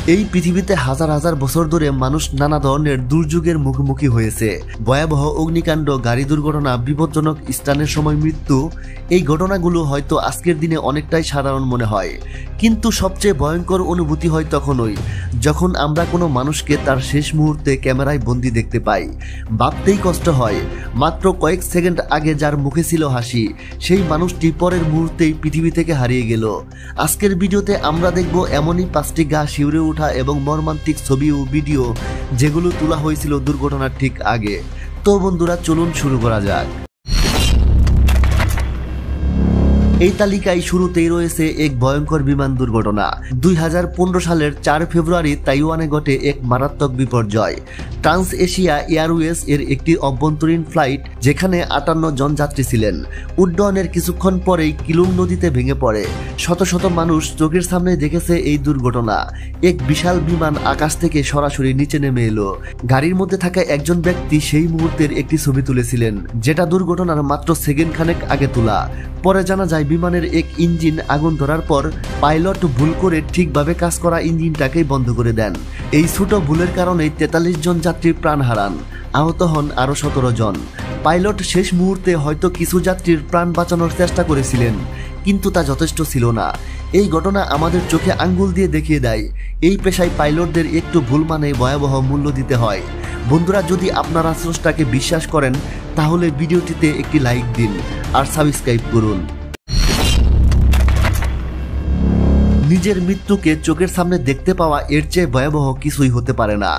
এই পৃথিবীতে হাজার হাজার বছর ধরে মানুষ নানা ধরনের দুর্যোগের মুখোমুখি হয়েছে। ভয়াবহ অগ্নিকাণ্ড, গাড়ি দুর্ঘটনা, বিপজ্জনক স্থানের সময় মৃত্যু, এই ঘটনাগুলো হয়তো আজকের দিনে অনেকটাই সাধারণ মনে হয়, কিন্তু সবচেয়ে ভয়ঙ্কর অনুভূতি হয় তখনই যখন আমরা কোনো মানুষকে তার শেষ মুহূর্তে ক্যামেরায় বন্দি দেখতে পাই। ভাবতেই কষ্ট হয়, মাত্র কয়েক সেকেন্ড আগে যার মুখে ছিল হাসি, সেই মানুষটি পরের মুহূর্তেই পৃথিবী থেকে হারিয়ে গেল। আজকের ভিডিওতে আমরা দেখব এমনই 5টি গা শিউরে ওঠা এবং মর্মান্তিক ছবি ও ভিডিও যেগুলো তোলা হয়েছিল দুর্ঘটনার ঠিক আগে। তো বন্ধুরা, চলুন শুরু করা যাক। এই তালিকায় শুরুতেই রয়েছে এক ভয়ঙ্কর বিমান দুর্ঘটনা। 2015 সালের 4 ফেব্রুয়ারি তাইওয়ানে ঘটে এক মারাত্মক বিপর্যয়। ট্রান্স এশিয়া এয়ারওয়েজ এর একটি অভ্যন্তরীণ ফ্লাইট, যেখানে 58 জন যাত্রী ছিলেন, উড্ডয়নের কিছুক্ষণ পরেই কিলুং নদীতে ভেঙে পড়ে। শত শত মানুষ চোখের সামনে দেখেছে এই দুর্ঘটনা। এক বিশাল বিমান আকাশ থেকে সরাসরি নিচে নেমে এলো। গাড়ির মধ্যে থাকা একজন ব্যক্তি সেই মুহূর্তের একটি ছবি তুলেছিলেন, যেটা দুর্ঘটনার মাত্র সেকেন্ড খানেক আগে তোলা। পরে জানা যায় বিমানের এক ইঞ্জিন আগুন ধরার পর পাইলট ভুল করে ঠিকভাবে কাজ করা ইঞ্জিনটাকেই বন্ধ করে দেন। এই ছোট ভুলের কারণে 43 জন যাত্রী প্রাণ হারান, আহত হন আরও 17 জন। পাইলট শেষ মুহূর্তে হয়তো কিছু যাত্রীর প্রাণ বাঁচানোর চেষ্টা করেছিলেন, কিন্তু তা যথেষ্ট ছিল না। এই ঘটনা আমাদের চোখে আঙ্গুল দিয়ে দেখিয়ে দেয়, এই পেশায় পাইলটদের একটু ভুল মানে ভয়াবহ মূল্য দিতে হয়। বন্ধুরা, যদি আপনারা স্রষ্টাকে বিশ্বাস করেন তাহলে ভিডিওটিতে একটি লাইক দিন আর সাবস্ক্রাইব করুন। নিজের মৃত্যুকে চোখের সামনে দেখতে পাওয়া এর চেয়ে ভয়াবহ কিছুই হতে পারে না।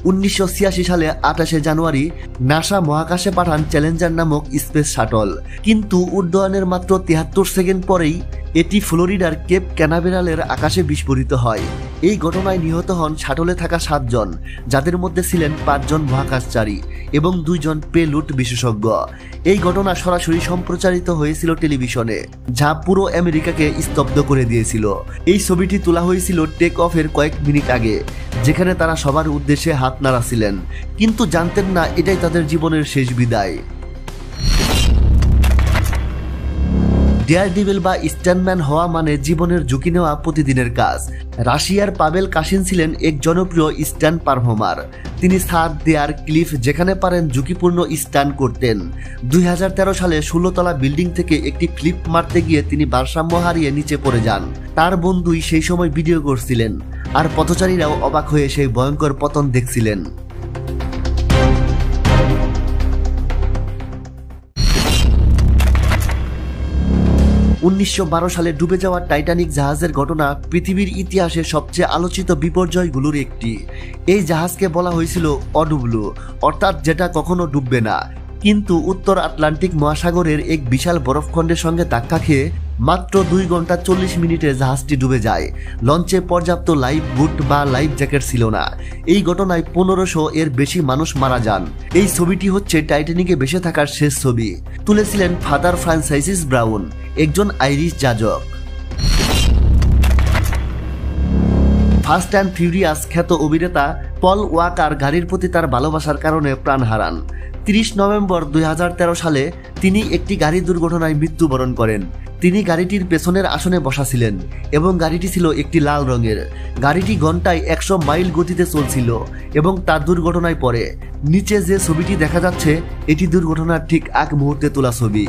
1986 সালে 28 জানুয়ারি নাসা মহাকাশে পাঠান চ্যালেঞ্জার নামক স্পেস শাটল, কিন্তু উড্ডয়নের মাত্র 73 সেকেন্ড পরেই এটি ফ্লোরিডার কেপ ক্যানাভেরালের আকাশে বিস্ফোরিত হয়। এই ঘটনায় নিহত হন শাটলে থাকা 7 জন, যাদের মধ্যে ছিলেন 5 জন মহাকাশচারী এবং 2 জন পেলট বিশেষজ্ঞ। এই ঘটনা সরাসরি সম্প্রচারিত হয়েছিল টেলিভিশনে, যা পুরো আমেরিকাকে স্তব্ধ করে দিয়েছিল। এই ছবিটি তোলা হয়েছিল টেক অফের কয়েক মিনিট আগে, যেখানে তারা সবার উদ্দেশ্যে হাত নাড়াছিলেন, কিন্তু জানতেন না এটাই তাদের জীবনের শেষ বিদায়। ডেয়ারডেভিল বা স্ট্যান্ডম্যান হওয়া মানে জীবনের ঝুঁকি নেওয়া প্রতিদিনের কাজ। রাশিয়ার পাভেল কাশিন ছিলেন এক জনপ্রিয় স্ট্যান্ড পারফর্মার। তিনি ছাদ, দেয়ার, ক্লিফ যেখানে পারেন ঝুঁকিপূর্ণ স্ট্যান্ড করতেন। 2013 সালে 16 তলা বিল্ডিং থেকে একটি ফ্লিপ মারতে গিয়ে তিনি ভারসাম্য হারিয়ে নিচে পড়ে যান। তার বন্ধুই সেই সময় ভিডিও করছিলেন, আর পথচারীরাও অবাক হয়ে সেই ভয়ঙ্কর পতন দেখছিলেন। 1912 সালে ডুবে যাওয়া টাইটানিক জাহাজের ঘটনা পৃথিবীর ইতিহাসে সবচেয়ে আলোচিত বিপর্যয়গুলোর একটি। এই জাহাজকে বলা হয়েছিল অডুবলু, অর্থাৎ যেটা কখনো ডুববে না। কিন্তু উত্তর আটলান্টিক মহাসাগরের এক বিশাল বরফখণ্ডের সঙ্গে ধাক্কা খেয়ে মাত্র 2 ঘন্টা 40 মিনিটে জাহাজটি ডুবে যায়। লঞ্চে পর্যাপ্ত লাইফ বুট বা লাইফ জ্যাকেট ছিল না। এই ঘটনায় 1500 এর বেশি মানুষ মারা যান। এই ছবিটি হচ্ছে টাইটানিকে বেঁচে থাকার শেষ ছবি। তুলেছিলেন ফাদার ফ্রান্সিস ব্রাউন, একজন আইরিশ যাজক। ফাস্ট অ্যান্ড ফিউরিয়াস খ্যাত অভিনেতা পল ওয়াকার গাড়ির প্রতি তার ভালোবাসার কারণে প্রাণ হারান। 30 নভেম্বর 2013 সালে তিনি একটি গাড়ি দুর্ঘটনায় মৃত্যুবরণ করেন। তিনি গাড়িটির পেছনের আসনে বসা ছিলেন এবং গাড়িটি ছিল একটি লাল রঙের। গাড়িটি ঘন্টায় 100 মাইল গতিতে চলছিল এবং তার দুর্ঘটনায় পড়ে। নিচে যে ছবিটি দেখা যাচ্ছে এটি দুর্ঘটনার ঠিক আগ মুহূর্তে তোলা ছবি।